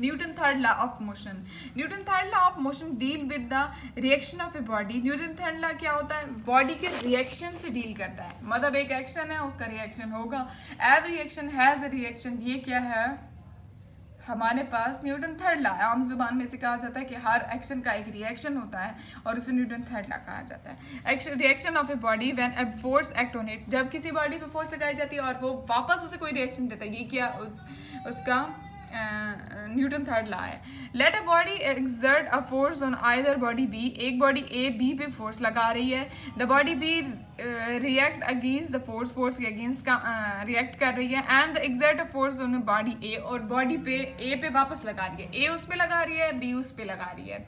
Newton third law of motion. Newton third law of motion deal with the reaction of a body. Newton third law क्या होता है? Body के reaction से deal करता है। मतलब एक एक्शन है, उसका रिएक्शन होगा। Every action has a reaction. ये क्या है हमारे पास? Newton third law. आम जुबान में से कहा जाता है कि हर एक्शन का एक रिएक्शन होता है और उसे न्यूटन थर्ड लॉ कहा जाता है। Action reaction of a body when a force act on it. जब किसी बॉडी पे फोर्स लगाई जाती है और वो वापस उसे कोई रिएक्शन देता है, ये क्या उसका न्यूटन थर्ड लॉ है। Let a body exert a force on either body B. एक बॉडी ए बी पे फोर्स लगा रही है। The body B react against the force, force के अगेंस्ट का रिएक्ट कर रही है। And exert a force on body A, और बॉडी पे ए पे वापस लगा रही है। ए उस पे लगा रही है, बी उस पे लगा रही है।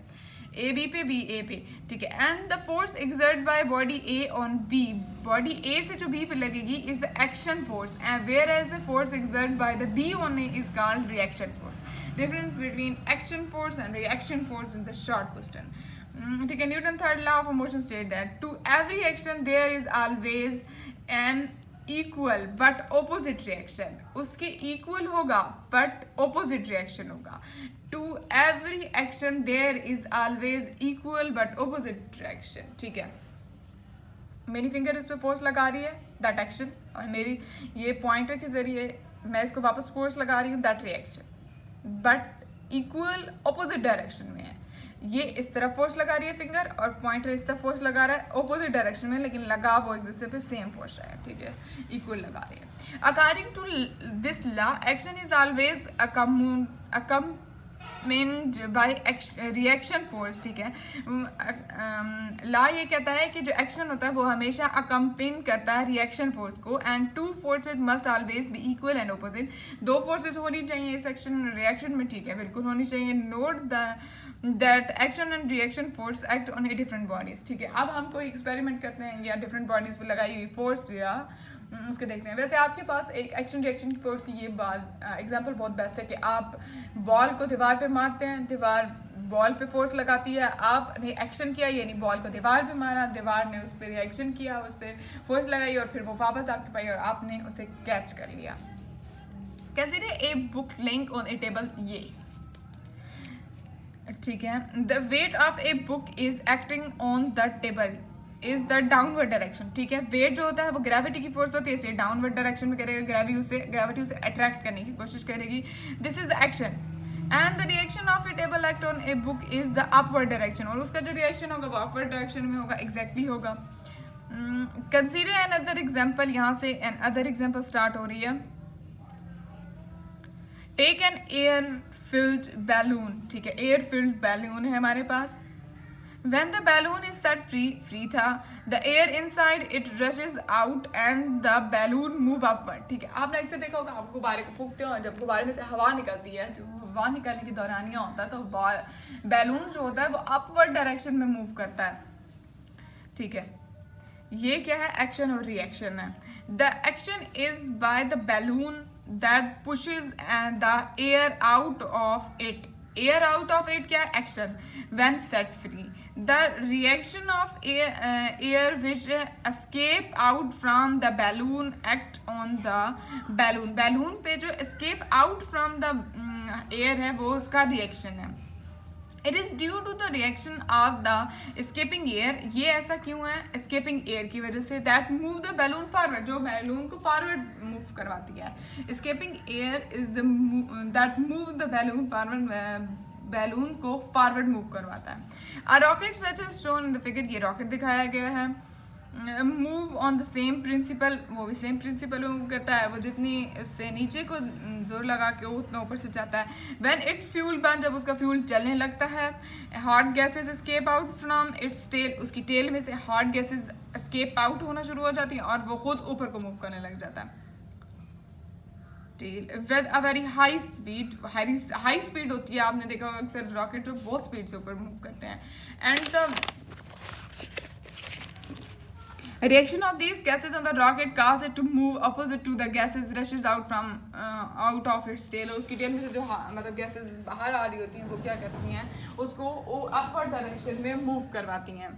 ए बी पे, बी ए पे, ठीक है। And the force exert by body A on B, body A से जो बी पे लगेगी is the action force, and where as the force exert by the B on A is called reaction force. Difference between action force and reaction force in the short question, ठीक है। Newton third law of motion state that to every action there is always an equal but opposite reaction. उसके equal होगा but opposite reaction होगा। To every action there is always equal but opposite reaction, ठीक है। मेरी finger इस पे force लगा रही है, दैट एक्शन, और मेरी ये पॉइंटर के जरिए मैं इसको वापस फोर्स लगा रही हूँ, that reaction, but equal opposite direction में है। ये इस तरफ फोर्स लगा रही है फिंगर और पॉइंटर इस तरफ फोर्स लगा रहा है ऑपोजिट डायरेक्शन में, लेकिन लगा वो एक दूसरे पे सेम फोर्स है, ठीक है, इक्वल लगा रही है। According to this law action is always accompanied by reaction force, ठीक है। लॉ ये कहता है कि जो एक्शन होता है वो हमेशा अकम्पेन करता है रिएक्शन फोर्स को। And two forces must always be equal and opposite. दो फोर्सेज होनी चाहिए इस एक्शन रिएक्शन में, ठीक है, बिल्कुल होनी चाहिए। Note the that action and reaction force act on a different bodies, ठीक है। अब हम कोई एक्सपेरिमेंट करते हैं या डिफरेंट बॉडीज पे लगाई हुई फोर्स या उसके देखते हैं। वैसे आपके पास एक एक्शन रिएक्शन फोर्स की ये बात एग्जांपल बहुत बेस्ट है कि आप बॉल को दीवार पे मारते हैं, दीवार बॉल पे फोर्स लगाती है, आपने एक्शन किया यानी बॉल को दीवार पे मारा, दीवार ने उस पर रिएक्शन किया, उस पर फोर्स लगाई और फिर वो वापस आपके पाई और आपने उसे कैच कर लिया। Consider a book link on A table, ये ठीक है। The weight of a book is acting on the table is the downward direction, ठीक है। वेट जो होता है वो ग्रेविटी की फोर्स होती है, इसलिए डाउनवर्ड डायरेक्शन में करेगा, ग्रेविटी उसे अट्रैक्ट करने की कोशिश करेगी। This is the action and the reaction of A table act on a book is the upward direction, और उसका जो रिएक्शन होगा वो अपवर्ड डायरेक्शन में होगा, एग्जैक्टली होगा। कंसीडर एन अदर एग्जाम्पल, यहाँ से एन अदर एग्जाम्पल स्टार्ट हो रही है। Take an air filled balloon, ठीक है, एयर फिल्ड बैलून है हमारे पास। When the balloon is set free था, the air inside it rushes out and the balloon move upward, ठीक है। आपने अक्सर देखा होगा, आप गुब्बारे को फूंकते हो और जब गुब्बारे में से हवा निकलती है, जो हवा निकलने की दौरानिया होता है, तो बैलून जो होता है वो अपवर्ड डायरेक्शन में मूव करता है, ठीक है। ये क्या है? एक्शन और रिएक्शन है। The action is by the balloon that pushes the air out of it, air out of it क्या है? Action. When set free the reaction of air which escape out from the balloon act on the balloon, balloon पे जो escape out from the air है वो उसका reaction है। It is due to the reaction of the escaping air, ये ऐसा क्यों है? एस्केपिंग एयर की वजह से। That move the balloon forward, जो बैलून को फॉरवर्ड मूव करवाती है। Escaping air is that move the balloon forward, balloon को फॉरवर्ड मूव करवाता है। A rocket such is shown in the figure, ये रॉकेट दिखाया गया है। Move on the same principle, वो भी सेम प्रिंसिपल मूव करता है, वो जितनी उससे नीचे को जोर लगा के उतना ऊपर से जाता है। व्हेन इट फ्यूल बर्न, जब उसका फ्यूल चलने लगता है। Hot gases escape out from its tail, उसकी टेल में से हॉट गैसेज एस्केप आउट होना शुरू हो जाती हैं और वो खुद ऊपर को मूव करने लग जाता है। Tail with a very high speed, high speed होती है, आपने देखा होगा अक्सर रॉकेट जो बहुत स्पीड से ऊपर मूव करते हैं। And the reaction of these gases on the rocket cause it to move opposite to the gases rushes out from out of its tail, और उसकी टेल में से जो मतलब गैसेस बाहर आ रही होती हैं वो क्या करती हैं? उसको अपवर्ड डायरेक्शन में मूव करवाती हैं।